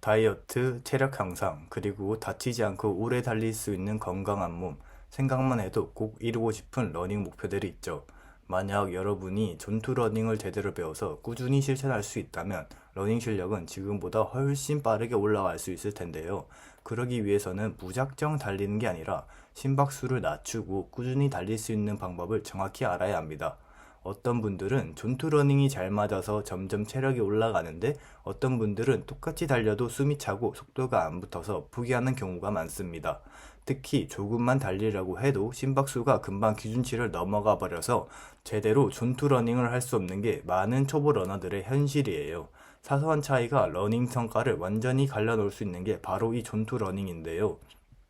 다이어트, 체력 향상, 그리고 다치지 않고 오래 달릴 수 있는 건강한 몸, 생각만 해도 꼭 이루고 싶은 러닝 목표들이 있죠. 만약 여러분이 전투 러닝을 제대로 배워서 꾸준히 실천할 수 있다면 러닝 실력은 지금보다 훨씬 빠르게 올라갈 수 있을 텐데요. 그러기 위해서는 무작정 달리는 게 아니라 심박수를 낮추고 꾸준히 달릴 수 있는 방법을 정확히 알아야 합니다. 어떤 분들은 전투 러닝이 잘 맞아서 점점 체력이 올라가는데 어떤 분들은 똑같이 달려도 숨이 차고 속도가 안 붙어서 포기하는 경우가 많습니다. 특히 조금만 달리려고 해도 심박수가 금방 기준치를 넘어가 버려서 제대로 전투 러닝을 할 수 없는 게 많은 초보 러너들의 현실이에요. 사소한 차이가 러닝 성과를 완전히 갈라놓을 수 있는 게 바로 이 전투 러닝인데요.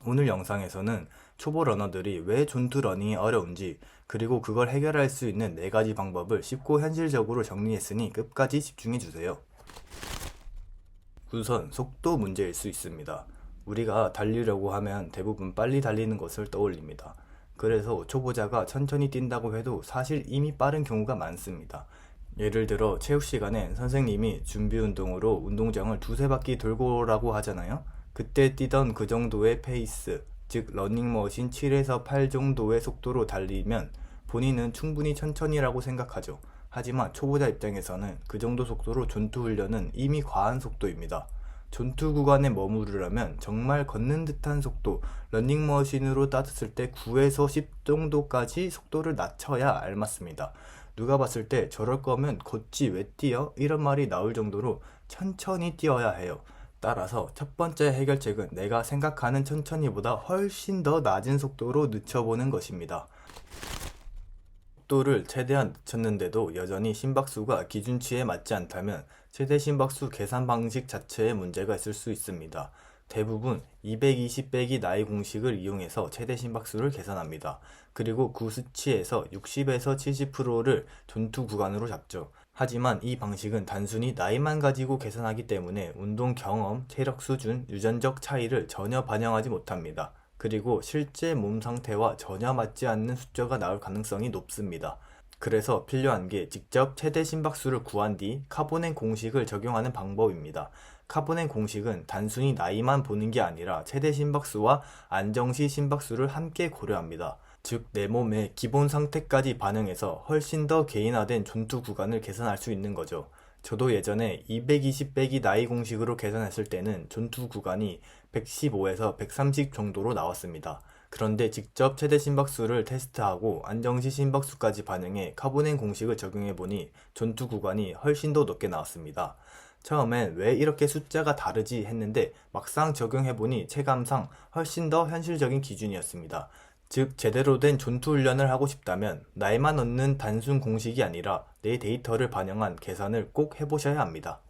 오늘 영상에서는 초보 러너들이 왜 전투 러닝이 어려운지, 그리고 그걸 해결할 수 있는 4가지 방법을 쉽고 현실적으로 정리했으니 끝까지 집중해주세요. 우선 속도 문제일 수 있습니다. 우리가 달리려고 하면 대부분 빨리 달리는 것을 떠올립니다. 그래서 초보자가 천천히 뛴다고 해도 사실 이미 빠른 경우가 많습니다. 예를 들어 체육 시간엔 선생님이 준비 운동으로 운동장을 두세 바퀴 돌고 오라고 하잖아요. 그때 뛰던 그 정도의 페이스, 즉 러닝머신 7에서 8 정도의 속도로 달리면 본인은 충분히 천천히라고 생각하죠. 하지만 초보자 입장에서는 그 정도 속도로 전투 훈련은 이미 과한 속도입니다. 전투 구간에 머무르려면 정말 걷는 듯한 속도, 러닝머신으로 따졌을 때 9에서 10 정도까지 속도를 낮춰야 알맞습니다. 누가 봤을 때 저럴 거면 걷지 왜 뛰어? 이런 말이 나올 정도로 천천히 뛰어야 해요. 따라서 첫 번째 해결책은 내가 생각하는 천천히보다 훨씬 더 낮은 속도로 늦춰보는 것입니다. 속도를 최대한 늦췄는데도 여전히 심박수가 기준치에 맞지 않다면 최대 심박수 계산 방식 자체에 문제가 있을 수 있습니다. 대부분 220 빼기 나이 공식을 이용해서 최대 심박수를 계산합니다. 그리고 그 수치에서 60에서 70%를 전투 구간으로 잡죠. 하지만 이 방식은 단순히 나이만 가지고 계산하기 때문에 운동 경험, 체력 수준, 유전적 차이를 전혀 반영하지 못합니다. 그리고 실제 몸 상태와 전혀 맞지 않는 숫자가 나올 가능성이 높습니다. 그래서 필요한 게 직접 최대 심박수를 구한 뒤 카보넨 공식을 적용하는 방법입니다. 카보넨 공식은 단순히 나이만 보는 게 아니라 최대 심박수와 안정시 심박수를 함께 고려합니다. 즉, 내 몸의 기본 상태까지 반영해서 훨씬 더 개인화된 전투 구간을 계산할 수 있는 거죠. 저도 예전에 220 빼기 나이 공식으로 계산했을 때는 전투 구간이 115에서 130 정도로 나왔습니다. 그런데 직접 최대 심박수를 테스트하고 안정시 심박수까지 반영해 카보넨 공식을 적용해보니 전투 구간이 훨씬 더 높게 나왔습니다. 처음엔 왜 이렇게 숫자가 다르지 했는데 막상 적용해보니 체감상 훨씬 더 현실적인 기준이었습니다. 즉, 제대로 된 전투 훈련을 하고 싶다면 나이만 얻는 단순 공식이 아니라 내 데이터를 반영한 계산을 꼭 해보셔야 합니다.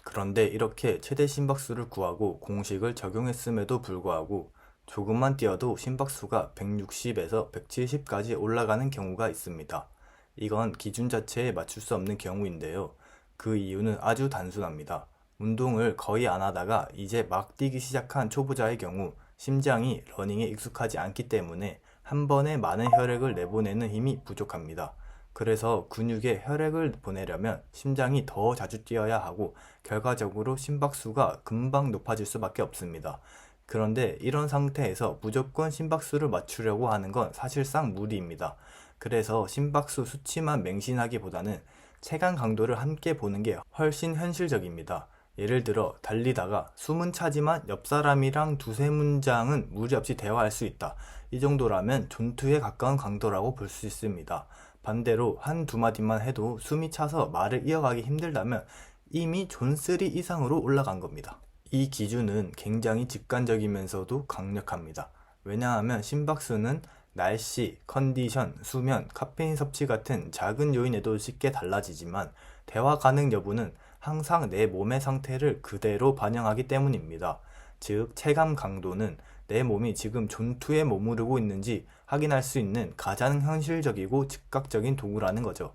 그런데 이렇게 최대 심박수를 구하고 공식을 적용했음에도 불구하고 조금만 뛰어도 심박수가 160에서 170까지 올라가는 경우가 있습니다. 이건 기준 자체에 맞출 수 없는 경우인데요. 그 이유는 아주 단순합니다. 운동을 거의 안 하다가 이제 막 뛰기 시작한 초보자의 경우 심장이 러닝에 익숙하지 않기 때문에 한 번에 많은 혈액을 내보내는 힘이 부족합니다. 그래서 근육에 혈액을 보내려면 심장이 더 자주 뛰어야 하고 결과적으로 심박수가 금방 높아질 수밖에 없습니다. 그런데 이런 상태에서 무조건 심박수를 맞추려고 하는 건 사실상 무리입니다. 그래서 심박수 수치만 맹신하기보다는 체감 강도를 함께 보는 게 훨씬 현실적입니다. 예를 들어 달리다가 숨은 차지만 옆 사람이랑 두세 문장은 무리없이 대화할 수 있다. 이 정도라면 전투에 가까운 강도라고 볼 수 있습니다. 반대로 한 두 마디만 해도 숨이 차서 말을 이어가기 힘들다면 이미 존3 이상으로 올라간 겁니다. 이 기준은 굉장히 직관적이면서도 강력합니다. 왜냐하면 심박수는 날씨, 컨디션, 수면, 카페인 섭취 같은 작은 요인에도 쉽게 달라지지만 대화 가능 여부는 항상 내 몸의 상태를 그대로 반영하기 때문입니다. 즉, 체감 강도는 내 몸이 지금 전투에 머무르고 있는지 확인할 수 있는 가장 현실적이고 즉각적인 도구라는 거죠.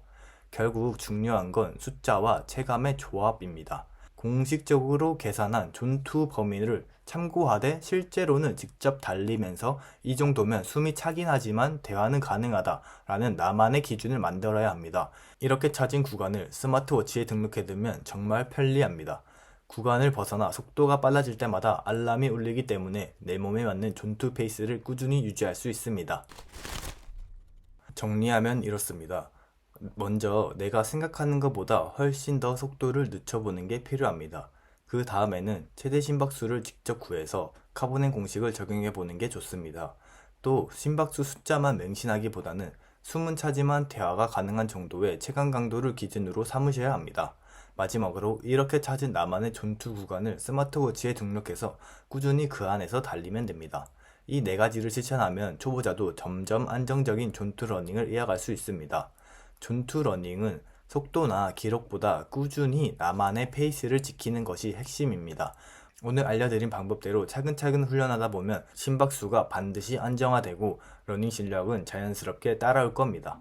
결국 중요한 건 숫자와 체감의 조합입니다. 공식적으로 계산한 전투 범위를 참고하되 실제로는 직접 달리면서 이 정도면 숨이 차긴 하지만 대화는 가능하다 라는 나만의 기준을 만들어야 합니다. 이렇게 찾은 구간을 스마트워치에 등록해두면 정말 편리합니다. 구간을 벗어나 속도가 빨라질 때마다 알람이 울리기 때문에 내 몸에 맞는 존투 페이스를 꾸준히 유지할 수 있습니다. 정리하면 이렇습니다. 먼저 내가 생각하는 것보다 훨씬 더 속도를 늦춰보는 게 필요합니다. 그 다음에는 최대 심박수를 직접 구해서 카보넨 공식을 적용해 보는 게 좋습니다. 또 심박수 숫자만 맹신하기보다는 숨은 차지만 대화가 가능한 정도의 체감 강도를 기준으로 삼으셔야 합니다. 마지막으로 이렇게 찾은 나만의 존투 구간을 스마트워치에 등록해서 꾸준히 그 안에서 달리면 됩니다. 이 네 가지를 실천하면 초보자도 점점 안정적인 존투 러닝을 이어갈 수 있습니다. 존투 러닝은 속도나 기록보다 꾸준히 나만의 페이스를 지키는 것이 핵심입니다. 오늘 알려드린 방법대로 차근차근 훈련하다 보면 심박수가 반드시 안정화되고 러닝 실력은 자연스럽게 따라올 겁니다.